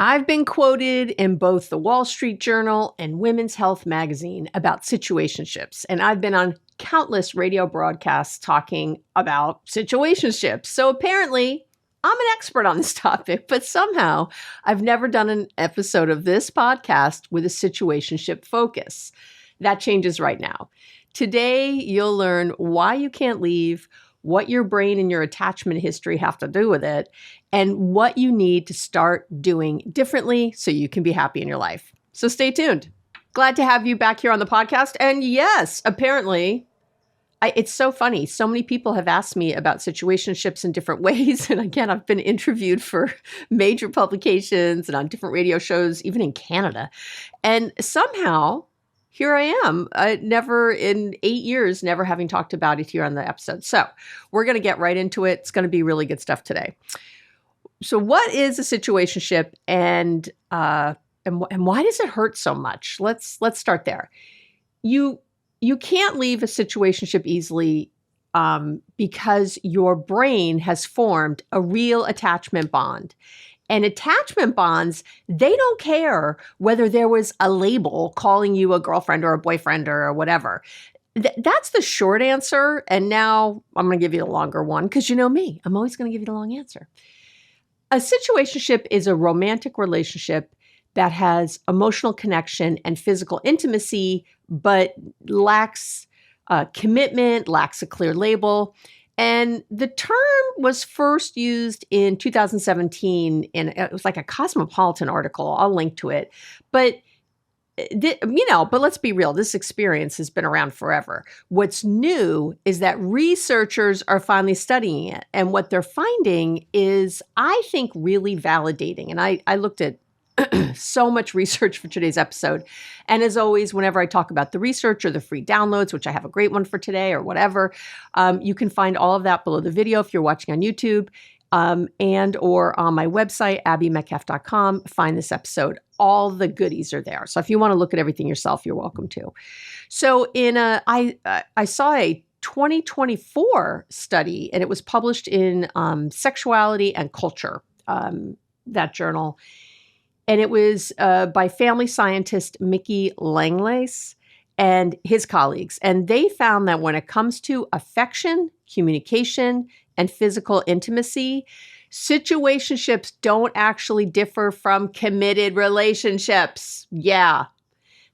I've been quoted in both the Wall Street Journal and Women's Health magazine about situationships, and I've been on countless radio broadcasts talking about situationships. So apparently, I'm an expert on this topic, but somehow I've never done an episode of this podcast with a situationship focus. That changes right now. Today, you'll learn why you can't leave, what your brain and your attachment history have to do with it, and what you need to start doing differently so you can be happy in your life. So stay tuned. Glad to have you back here on the podcast. And yes, apparently, it's so funny. So many people have asked me about situationships in different ways. And again, I've been interviewed for major publications and on different radio shows, even in Canada. And somehow, here I am, never in 8 years, never having talked about it here on the episode. So we're going to get right into it. It's going to be really good stuff today. So what is a situationship and why does it hurt so much? Let's start there. You can't leave a situationship easily because your brain has formed a real attachment bond. And attachment bonds, they don't care whether there was a label calling you a girlfriend or a boyfriend or whatever. That's the short answer. And now I'm going to give you the longer one because you know me. I'm always going to give you the long answer. A situationship is a romantic relationship that has emotional connection and physical intimacy, but lacks commitment, lacks a clear label. And the term was first used in 2017 it was like a Cosmopolitan article. I'll link to it. But but let's be real. This experience has been around forever. What's new is that researchers are finally studying it. And what they're finding is, I think, really validating. And I looked at so much research for today's episode. And as always, whenever I talk about the research or the free downloads, which I have a great one for today or whatever, you can find all of that below the video if you're watching on YouTube and or on my website, abbymetcalf.com. Find this episode. All the goodies are there. So if you want to look at everything yourself, you're welcome to. So I saw a 2024 study, and it was published in Sexuality and Culture, that journal. And it was by family scientist Mickey Langlace and his colleagues. And they found that when it comes to affection, communication, and physical intimacy, situationships don't actually differ from committed relationships. Yeah.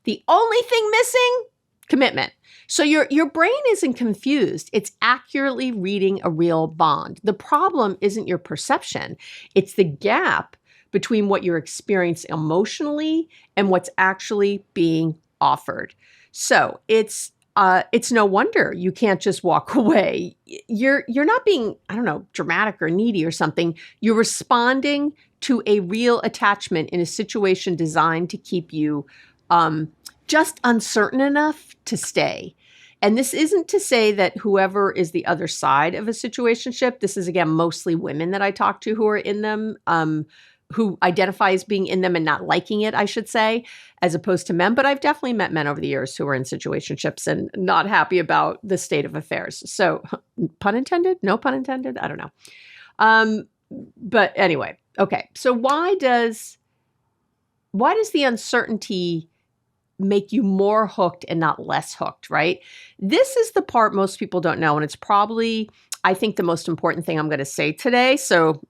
The only thing missing, commitment. So your brain isn't confused. It's accurately reading a real bond. The problem isn't your perception. It's the gap between what you're experiencing emotionally and what's actually being offered. So it's no wonder you can't just walk away. You're not being, dramatic or needy or something. You're responding to a real attachment in a situation designed to keep you just uncertain enough to stay. And this isn't to say that whoever is the other side of a situationship, this is again mostly women that I talk to who are in them, who identify as being in them and not liking it, I should say, as opposed to men. But I've definitely met men over the years who are in situationships and not happy about the state of affairs. So pun intended? No pun intended? I don't know. But anyway, okay. So why does the uncertainty make you more hooked and not less hooked, right? This is the part most people don't know. And it's probably, I think, the most important thing I'm going to say today. So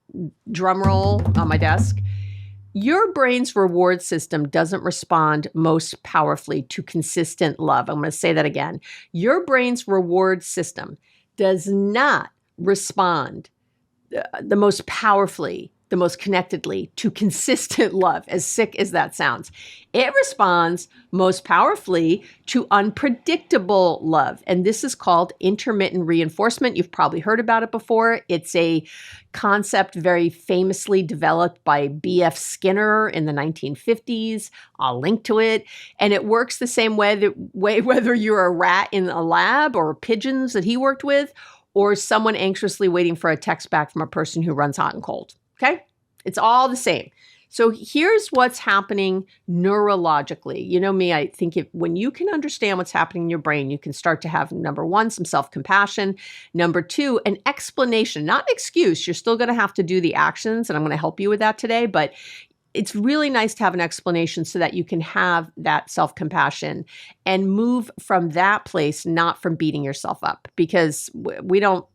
drum roll on my desk. Your brain's reward system doesn't respond most powerfully to consistent love. I'm going to say that again. Your brain's reward system does not respond the most powerfully, the most connectedly to consistent love, as sick as that sounds. It responds most powerfully to unpredictable love. And this is called intermittent reinforcement. You've probably heard about it before. It's a concept very famously developed by B.F. Skinner in the 1950s. I'll link to it. And it works the same way whether you're a rat in a lab or pigeons that he worked with, or someone anxiously waiting for a text back from a person who runs hot and cold. Okay? It's all the same. So here's what's happening neurologically. You know me, I think when you can understand what's happening in your brain, you can start to have, number one, some self-compassion. Number two, an explanation, not an excuse. You're still going to have to do the actions, and I'm going to help you with that today. But it's really nice to have an explanation so that you can have that self-compassion and move from that place, not from beating yourself up, because we don't,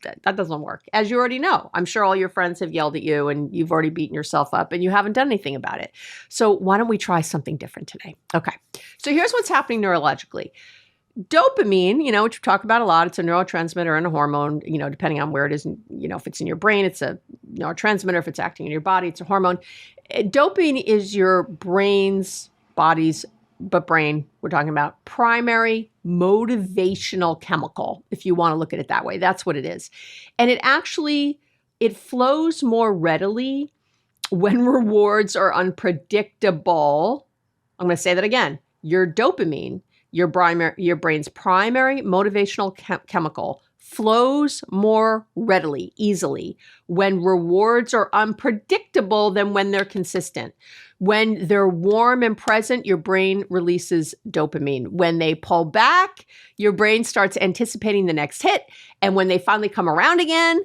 that doesn't work. As you already know, I'm sure all your friends have yelled at you and you've already beaten yourself up and you haven't done anything about it. So why don't we try something different today? Okay. So here's what's happening neurologically. Dopamine, which we talk about a lot, it's a neurotransmitter and a hormone, depending on where it is, if it's in your brain, it's a neurotransmitter. If it's acting in your body, it's a hormone. Dopamine is your brain, we're talking about primary motivational chemical, if you want to look at it that way. That's what it is. And it flows more readily when rewards are unpredictable. I'm going to say that again. Your dopamine, your brain's primary motivational chemical, flows more readily, easily, when rewards are unpredictable than when they're consistent. When they're warm and present, your brain releases dopamine. When they pull back, your brain starts anticipating the next hit. And when they finally come around again,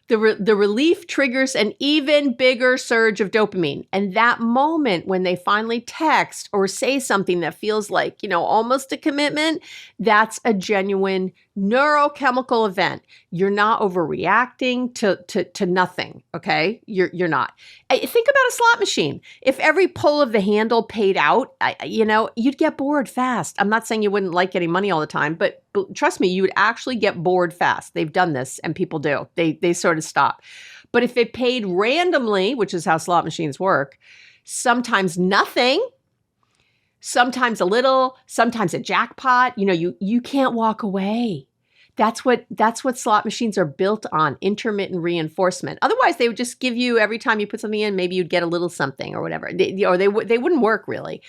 the relief triggers an even bigger surge of dopamine. And that moment when they finally text or say something that feels like, almost a commitment, that's a genuine neurochemical event. You're not overreacting to nothing, okay? You're not. Think about a slot machine. If every pull of the handle paid out, you'd get bored fast. I'm not saying you wouldn't like getting money all the time, but trust me, you would actually get bored fast. They've done this, and people do. They sort of stop. But if it paid randomly, which is how slot machines work, sometimes nothing, sometimes a little, sometimes a jackpot, you can't walk away. That's what slot machines are built on, intermittent reinforcement. Otherwise, they would just give you, every time you put something in, maybe you'd get a little something or whatever. They wouldn't work really.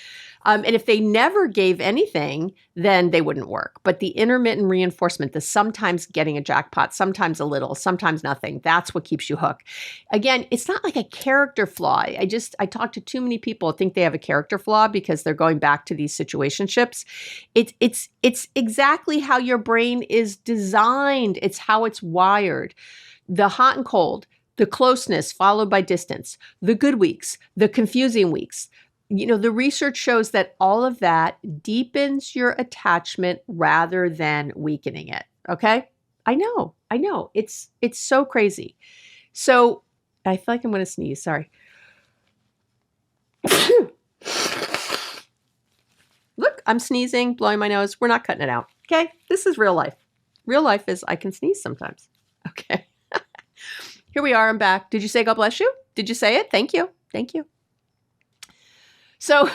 And if they never gave anything, then they wouldn't work. But the intermittent reinforcement, the sometimes getting a jackpot, sometimes a little, sometimes nothing, that's what keeps you hooked. Again, it's not like a character flaw. I talk to too many people who think they have a character flaw because they're going back to these situationships. It's exactly how your brain is designed. It's how it's wired. The hot and cold, the closeness followed by distance, the good weeks, the confusing weeks. The research shows that all of that deepens your attachment rather than weakening it. Okay? I know. It's so crazy. So I feel like I'm going to sneeze. Sorry. Look, I'm sneezing, blowing my nose. We're not cutting it out. Okay? This is real life. Real life is I can sneeze sometimes. Okay. Here we are. I'm back. Did you say God bless you? Did you say it? Thank you. Thank you. So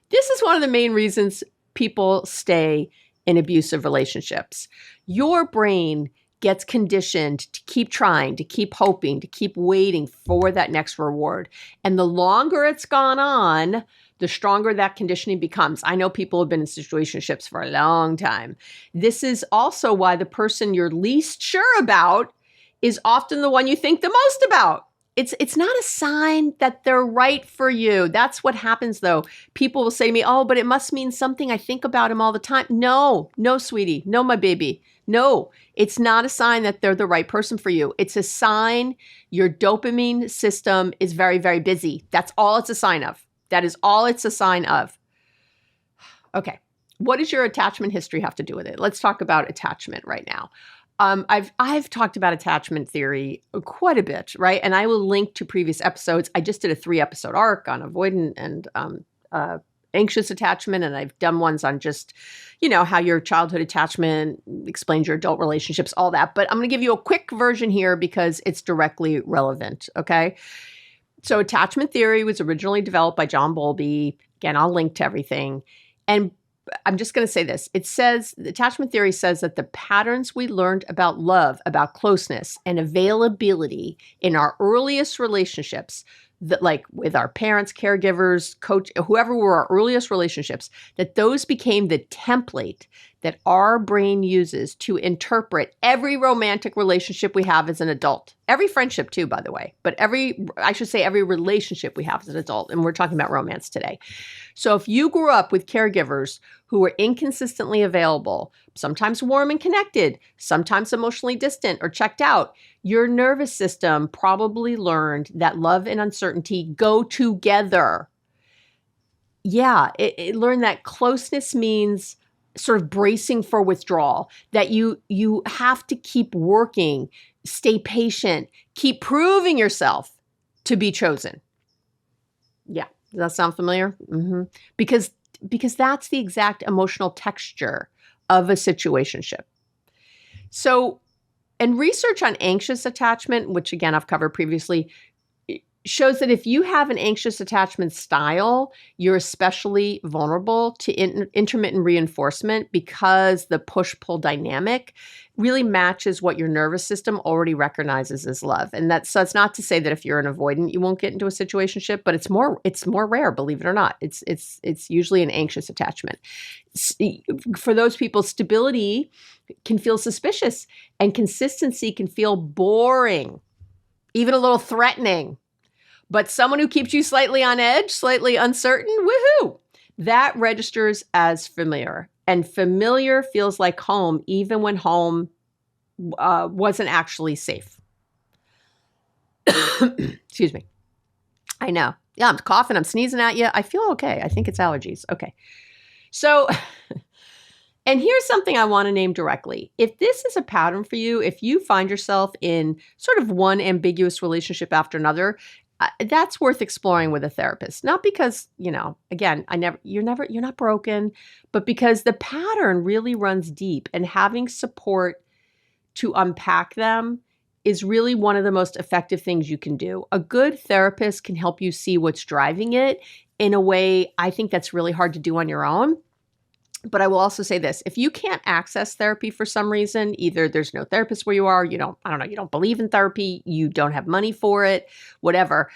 this is one of the main reasons people stay in abusive relationships. Your brain gets conditioned to keep trying, to keep hoping, to keep waiting for that next reward. And the longer it's gone on, the stronger that conditioning becomes. I know people have been in situationships for a long time. This is also why the person you're least sure about is often the one you think the most about. It's not a sign that they're right for you. That's what happens, though. People will say to me, oh, but it must mean something. I think about him all the time. No, sweetie. No, my baby. No, it's not a sign that they're the right person for you. It's a sign your dopamine system is very, very busy. That's all it's a sign of. That is all it's a sign of. Okay. What does your attachment history have to do with it? Let's talk about attachment right now. I've talked about attachment theory quite a bit, right? And I will link to previous episodes. I just did a 3-episode arc on avoidant and anxious attachment, and I've done ones on just, how your childhood attachment explains your adult relationships, all that. But I'm going to give you a quick version here because it's directly relevant, okay? So attachment theory was originally developed by John Bowlby. Again, I'll link to everything. And I'm just going to say this. It says, the attachment theory says that the patterns we learned about love, about closeness and availability in our earliest relationships, that like with our parents, caregivers, coach, whoever were our earliest relationships, that those became the template that our brain uses to interpret every romantic relationship we have as an adult. Every friendship too, by the way, but every relationship we have as an adult. And we're talking about romance today. So if you grew up with caregivers who were inconsistently available, sometimes warm and connected, sometimes emotionally distant or checked out, your nervous system probably learned that love and uncertainty go together. Yeah, it learned that closeness means sort of bracing for withdrawal, that you have to keep working, stay patient, keep proving yourself to be chosen. Yeah. Does that sound familiar? Because that's the exact emotional texture of a situationship. So, and research on anxious attachment, which again I've covered previously, shows that if you have an anxious attachment style, you're especially vulnerable to intermittent reinforcement because the push-pull dynamic really matches what your nervous system already recognizes as love. And so it's not to say that if you're an avoidant, you won't get into a situationship, but it's more rare, believe it or not. It's usually an anxious attachment. For those people, stability can feel suspicious and consistency can feel boring, even a little threatening. But someone who keeps you slightly on edge, slightly uncertain, woohoo, that registers as familiar. And familiar feels like home, even when home wasn't actually safe. Excuse me. I know. Yeah, I'm coughing. I'm sneezing at you. I feel okay. I think it's allergies. Okay. So, and here's something I want to name directly. If this is a pattern for you, if you find yourself in sort of one ambiguous relationship after another, that's worth exploring with a therapist. Not because, again, you're not broken, but because the pattern really runs deep and having support to unpack them is really one of the most effective things you can do. A good therapist can help you see what's driving it in a way I think that's really hard to do on your own. But I will also say this, if you can't access therapy for some reason, either there's no therapist where you are, you don't believe in therapy, you don't have money for it, whatever,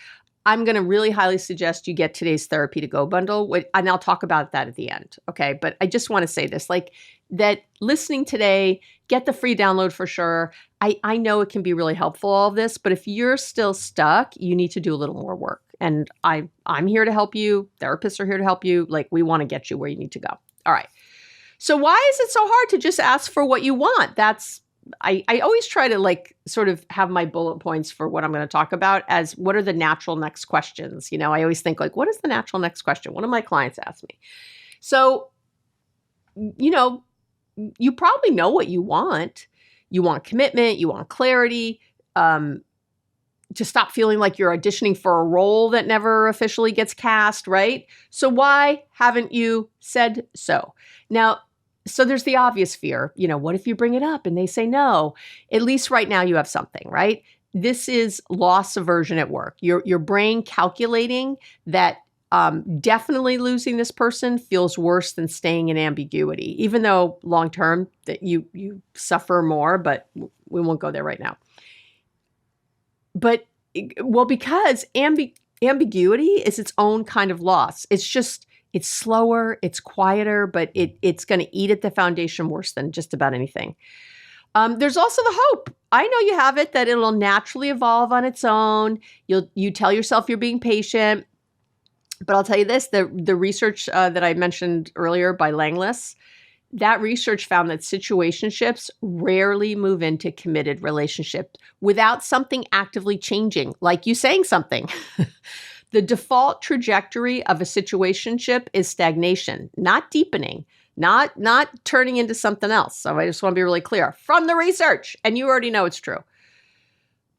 I'm going to really highly suggest you get today's Therapy to Go bundle, and I'll talk about that at the end. Okay. But I just want to say this, like that listening today, get the free download for sure. I know it can be really helpful, all of this, but if you're still stuck, you need to do a little more work. And I'm here to help you. Therapists are here to help you. Like we want to get you where you need to go. All right. So why is it so hard to just ask for what you want? I always try to like sort of have my bullet points for what I'm going to talk about as what are the natural next questions? I always think like, what is the natural next question? One of my clients asked me. So, you probably know what you want. You want commitment, you want clarity, to stop feeling like you're auditioning for a role that never officially gets cast, right? So why haven't you said so? Now, so there's the obvious fear, what if you bring it up and they say no? At least right now you have something, right? This is loss aversion at work. Your brain calculating that definitely losing this person feels worse than staying in ambiguity, even though long-term that you suffer more, but we won't go there right now. But, because ambiguity is its own kind of loss. It's slower, it's quieter, but it's going to eat at the foundation worse than just about anything. There's also the hope. I know you have it that it'll naturally evolve on its own. You tell yourself you're being patient. But I'll tell you this, the research that I mentioned earlier by Langless, that research found that situationships rarely move into committed relationships without something actively changing, like you saying something. The default trajectory of a situationship is stagnation, not deepening, not turning into something else. So I just want to be really clear from the research, and you already know it's true.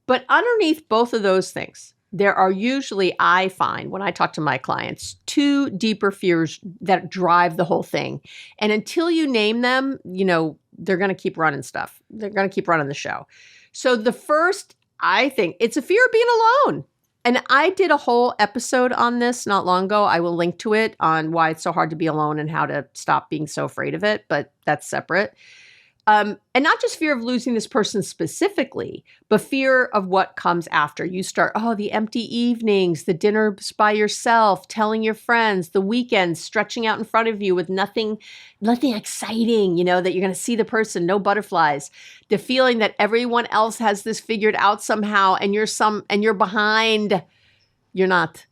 But underneath both of those things, there are usually, I find when I talk to my clients, two deeper fears that drive the whole thing. And until you name them, they're going to keep running stuff. They're going to keep running the show. So the first, I think, it's a fear of being alone. And I did a whole episode on this not long ago. I will link to it on why it's so hard to be alone and how to stop being so afraid of it, but that's separate. And not just fear of losing this person specifically, but fear of what comes after. You start, the empty evenings, the dinners by yourself, telling your friends, the weekends stretching out in front of you with nothing exciting, that you're going to see the person, no butterflies. The feeling that everyone else has this figured out somehow and you're behind. You're not.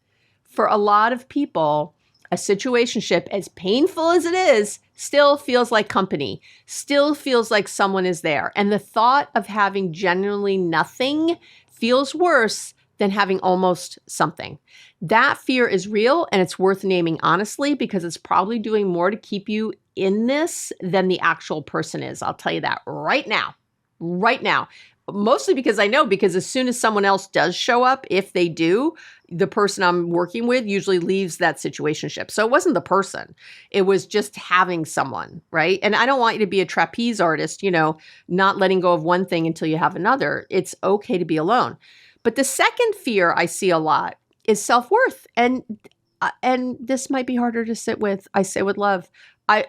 For a lot of people, a situationship, as painful as it is, still feels like company, still feels like someone is there. And the thought of having genuinely nothing feels worse than having almost something. That fear is real, and it's worth naming honestly, because it's probably doing more to keep you in this than the actual person is. I'll tell you that right now. Right now. Mostly because I know, because as soon as someone else does show up, if they do, the person I'm working with usually leaves that situationship. So it wasn't the person. It was just having someone, right? And I don't want you to be a trapeze artist, not letting go of one thing until you have another. It's okay to be alone. But the second fear I see a lot is self-worth. And this might be harder to sit with. I say with love.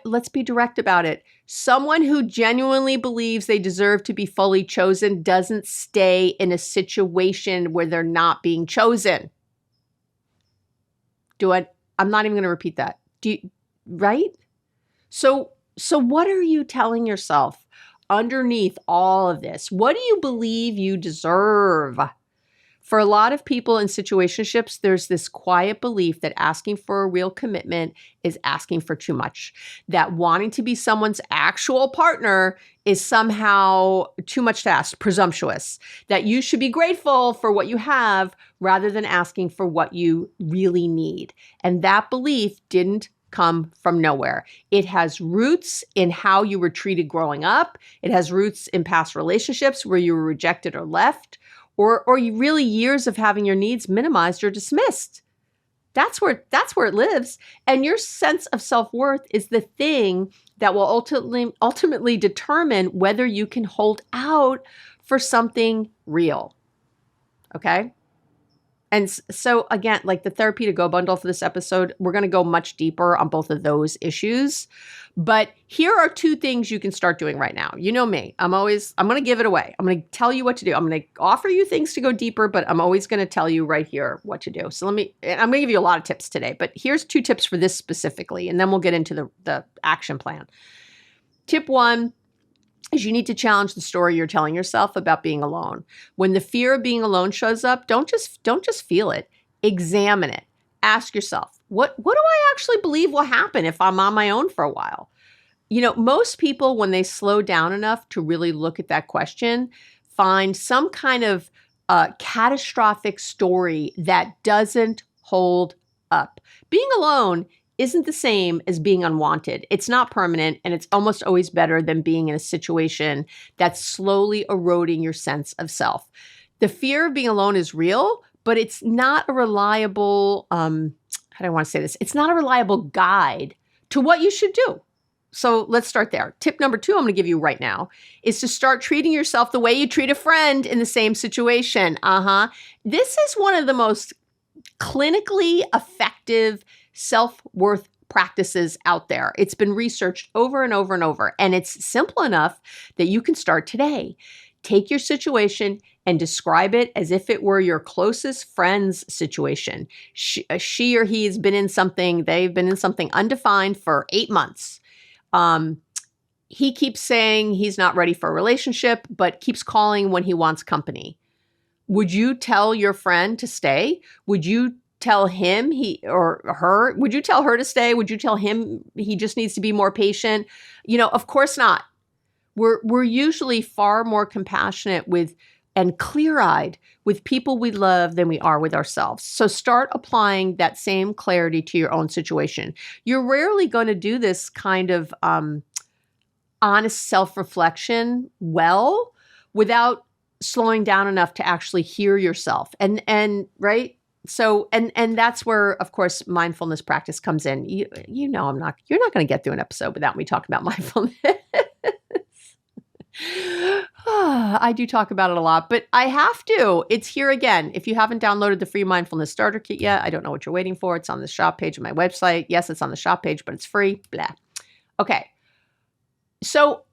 Let's be direct about it. Someone who genuinely believes they deserve to be fully chosen doesn't stay in a situation where they're not being chosen. I'm not even going to repeat that. Right? So what are you telling yourself underneath all of this? What do you believe you deserve? For a lot of people in situationships, there's this quiet belief that asking for a real commitment is asking for too much, that wanting to be someone's actual partner is somehow too much to ask, presumptuous, that you should be grateful for what you have rather than asking for what you really need. And that belief didn't come from nowhere. It has roots in how you were treated growing up. It has roots in past relationships where you were rejected or left. Or really years of having your needs minimized or dismissed. That's where it lives. And your sense of self-worth is the thing that will ultimately determine whether you can hold out for something real. Okay? And so again, like the Therapy to Go bundle for this episode, we're going to go much deeper on both of those issues. But here are two things you can start doing right now. You know me, I'm going to give it away. I'm going to tell you what to do. I'm going to offer you things to go deeper, but I'm always going to tell you right here what to do. So I'm going to give you a lot of tips today, but here's 2 tips for this specifically, and then we'll get into the action plan. Tip 1 is you need to challenge the story you're telling yourself about being alone. When the fear of being alone shows up, don't just feel it. Examine it. Ask yourself, what do I actually believe will happen if I'm on my own for a while? Most people, when they slow down enough to really look at that question, find some kind of catastrophic story that doesn't hold up. Being alone isn't the same as being unwanted. It's not permanent, and it's almost always better than being in a situation that's slowly eroding your sense of self. The fear of being alone is real, but it's not a reliable, how do I want to say this? It's not a reliable guide to what you should do. So let's start there. Tip number 2 I'm going to give you right now is to start treating yourself the way you treat a friend in the same situation. This is one of the most clinically effective self-worth practices out there. It's been researched over and over and over, and it's simple enough that you can start today. Take your situation and describe it as if it were your closest friend's situation. She or he has been in something, they've been in something undefined for 8 months. He keeps saying he's not ready for a relationship, but keeps calling when he wants company. Would you tell your friend to stay? Would you tell him he or her? Would you tell her to stay? Would you tell him he just needs to be more patient? Of course not. We're usually far more compassionate with and clear-eyed with people we love than we are with ourselves. So start applying that same clarity to your own situation. You're rarely going to do this kind of honest self-reflection well without slowing down enough to actually hear yourself. And right? So, and that's where, of course, mindfulness practice comes in. You're not going to get through an episode without me talking about mindfulness. I do talk about it a lot, but I have to. It's here again. If you haven't downloaded the free mindfulness starter kit yet, I don't know what you're waiting for. It's on the shop page of my website. Yes, it's on the shop page, but it's free. Blah. Okay. So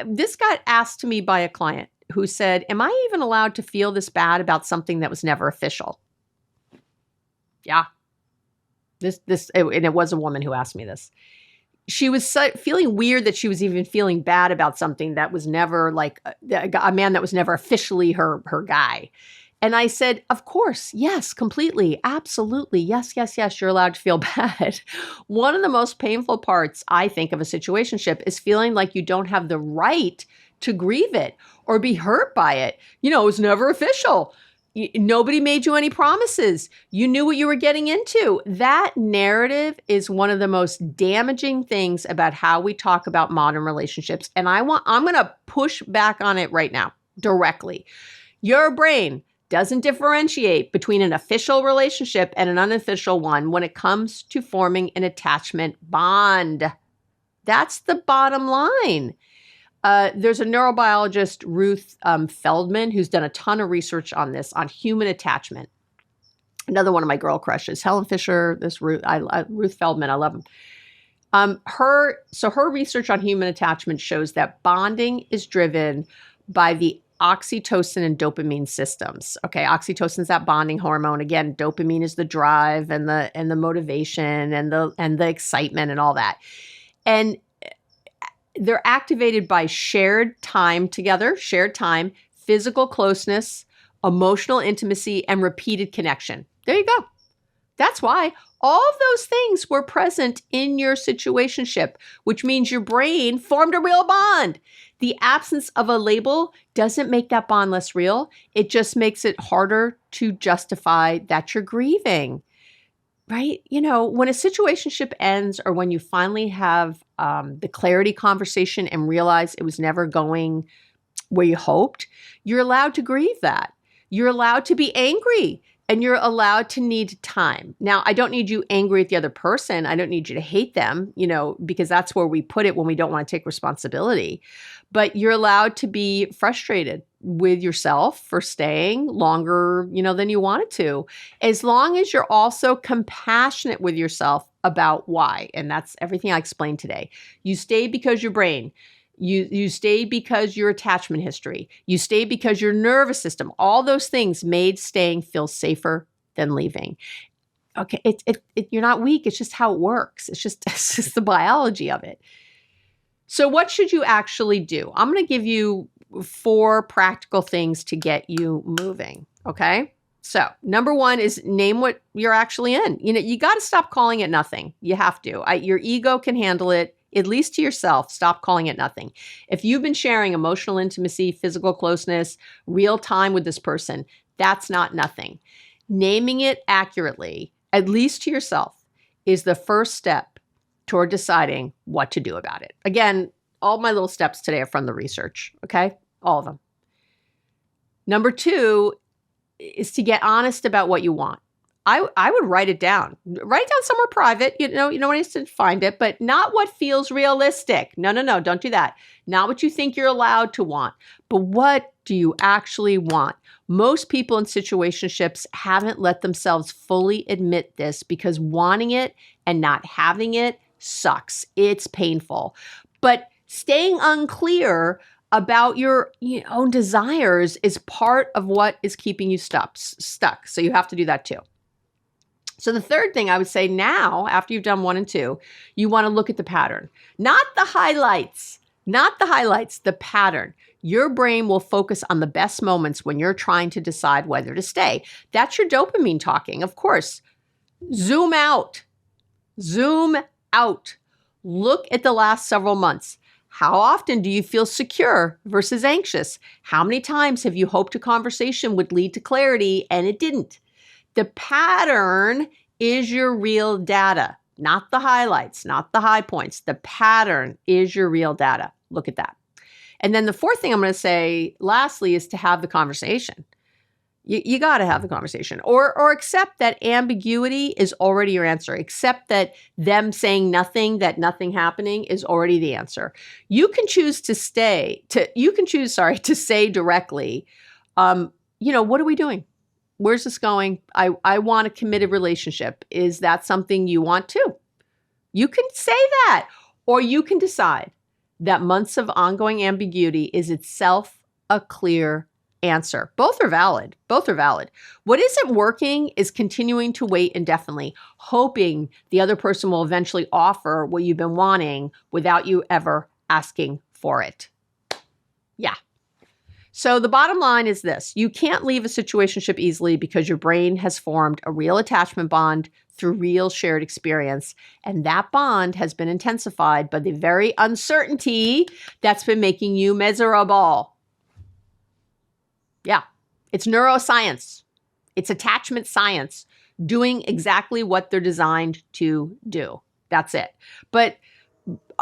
This got asked to me by a client who said, am I even allowed to feel this bad about something that was never official? Yeah. And it was a woman who asked me this. She was feeling weird that she was even feeling bad about something that was never like a man that was never officially her guy. And I said, of course, yes, completely, absolutely, yes, yes, yes, you're allowed to feel bad. One of the most painful parts, I think, of a situationship is feeling like you don't have the right to grieve it or be hurt by it. You know, it was never official. Nobody made you any promises. You knew what you were getting into. That narrative is one of the most damaging things about how we talk about modern relationships. And I'm going to push back on it right now, directly. Your brain doesn't differentiate between an official relationship and an unofficial one when it comes to forming an attachment bond. That's the bottom line. There's a neurobiologist, Ruth Feldman, who's done a ton of research on this, on human attachment. Another one of my girl crushes, Helen Fisher, Ruth Feldman, I love him. Her research on human attachment shows that bonding is driven by the oxytocin and dopamine systems. Okay, oxytocin is that bonding hormone. Again, dopamine is the drive and the motivation and the excitement and all that. And they're activated by shared time together, physical closeness, emotional intimacy, and repeated connection. There you go. That's why all of those things were present in your situationship, which means your brain formed a real bond. The absence of a label doesn't make that bond less real. It just makes it harder to justify that you're grieving, right? You know, when a situationship ends or when you finally have the clarity conversation and realize it was never going where you hoped, you're allowed to grieve that. You're allowed to be angry. And you're allowed to need time. Now, I don't need you angry at the other person. I don't need you to hate them, you know, because that's where we put it when we don't want to take responsibility. But you're allowed to be frustrated with yourself for staying longer, you know, than you wanted to, as long as you're also compassionate with yourself about why. And that's everything I explained today. You stayed because your brain. You stayed because your attachment history. You stayed because your nervous system. All those things made staying feel safer than leaving. Okay, you're not weak. It's just how it works. It's just the biology of it. So what should you actually do? I'm going to give you 4 practical things to get you moving. Okay. So number 1 is name what you're actually in. You know, you got to stop calling it nothing. You have to. Your ego can handle it. At least to yourself, stop calling it nothing. If you've been sharing emotional intimacy, physical closeness, real time with this person, that's not nothing. Naming it accurately, at least to yourself, is the first step toward deciding what to do about it. Again, all my little steps today are from the research, okay? All of them. Number 2 is to get honest about what you want. I would write it down. Write it down somewhere private. You know, no one needs to find it, but not what feels realistic. No, don't do that. Not what you think you're allowed to want, but what do you actually want? Most people in situationships haven't let themselves fully admit this because wanting it and not having it sucks. It's painful. But staying unclear about your own desires is part of what is keeping you stuck. So you have to do that too. So the third thing I would say now, after you've done 1 and 2, you want to look at the pattern, not the highlights, the pattern. Your brain will focus on the best moments when you're trying to decide whether to stay. That's your dopamine talking, of course. Zoom out. Look at the last several months. How often do you feel secure versus anxious? How many times have you hoped a conversation would lead to clarity and it didn't? The pattern is your real data, not the highlights, not the high points. The pattern is your real data. Look at that. And then the 4th thing I'm going to say, lastly, is to have the conversation. You got to have the conversation or accept that ambiguity is already your answer. Accept that them saying nothing, that nothing happening is already the answer. You can choose to say directly, what are we doing? Where's this going? I want a committed relationship. Is that something you want too? You can say that, or you can decide that months of ongoing ambiguity is itself a clear answer. Both are valid. Both are valid. What isn't working is continuing to wait indefinitely, hoping the other person will eventually offer what you've been wanting without you ever asking for it. Yeah. So the bottom line is this: you can't leave a situationship easily because your brain has formed a real attachment bond through real shared experience. And that bond has been intensified by the very uncertainty that's been making you miserable. Yeah, it's neuroscience. It's attachment science, doing exactly what they're designed to do. That's it. But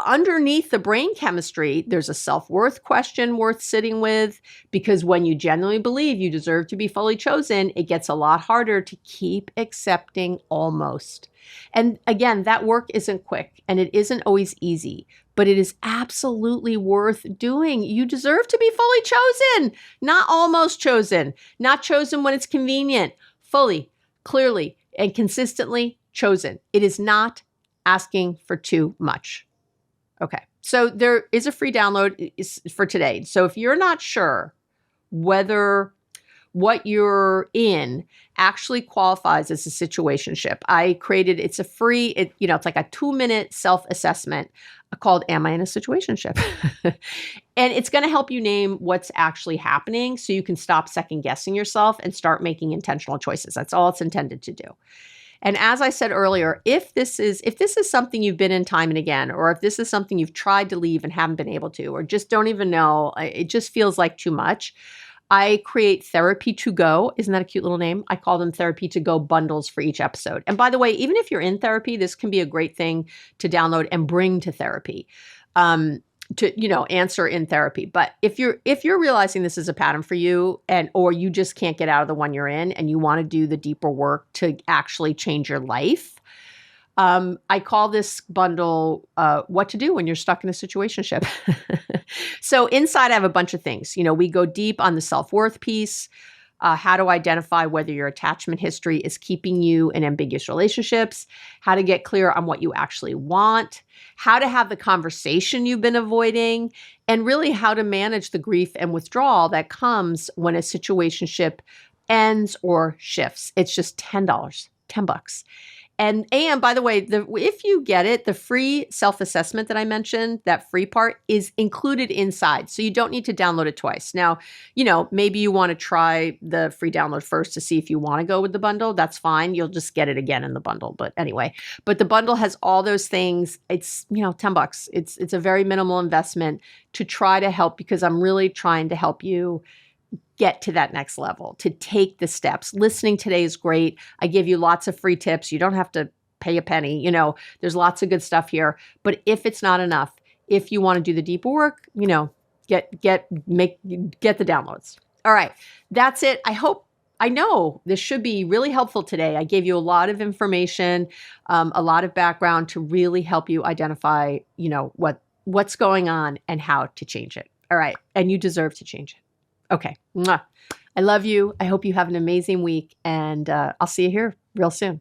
underneath the brain chemistry, there's a self-worth question worth sitting with, because when you genuinely believe you deserve to be fully chosen, it gets a lot harder to keep accepting almost. And again, that work isn't quick and it isn't always easy, but it is absolutely worth doing. You deserve to be fully chosen, not almost chosen, not chosen when it's convenient, fully, clearly, and consistently chosen. It is not asking for too much. Okay, so there is a free download for today. So if you're not sure whether what you're in actually qualifies as a situationship, I created, it's a free, it's like a 2-minute self-assessment called Am I in a Situationship? And it's going to help you name what's actually happening so you can stop second guessing yourself and start making intentional choices. That's all it's intended to do. And as I said earlier, if this is something you've been in time and again, or if this is something you've tried to leave and haven't been able to, or just don't even know, it just feels like too much, I create Therapy to Go. Isn't that a cute little name? I call them Therapy to Go bundles for each episode. And by the way, even if you're in therapy, this can be a great thing to download and bring to therapy. To answer in therapy. But if you're realizing this is a pattern for you, or you just can't get out of the one you're in and you want to do the deeper work to actually change your life, I call this bundle What to Do When You're Stuck in a Situationship. So inside I have a bunch of things. We go deep on the self-worth piece, how to identify whether your attachment history is keeping you in ambiguous relationships, how to get clear on what you actually want, how to have the conversation you've been avoiding, and really how to manage the grief and withdrawal that comes when a situationship ends or shifts. It's just $10, $10. And by the way, if you get it, the free self-assessment that I mentioned, that free part is included inside. So you don't need to download it twice. Now, maybe you want to try the free download first to see if you want to go with the bundle. That's fine. You'll just get it again in the bundle. But anyway, the bundle has all those things. It's, $10. It's a very minimal investment to try to help, because I'm really trying to help you get to that next level, to take the steps. Listening today is great. I give you lots of free tips. You don't have to pay a penny. There's lots of good stuff here. But if it's not enough, if you want to do the deeper work, get the downloads. All right, that's it. I know this should be really helpful today. I gave you a lot of information, a lot of background to really help you identify, what's going on and how to change it. All right, and you deserve to change it. Okay. Mwah. I love you. I hope you have an amazing week, and I'll see you here real soon.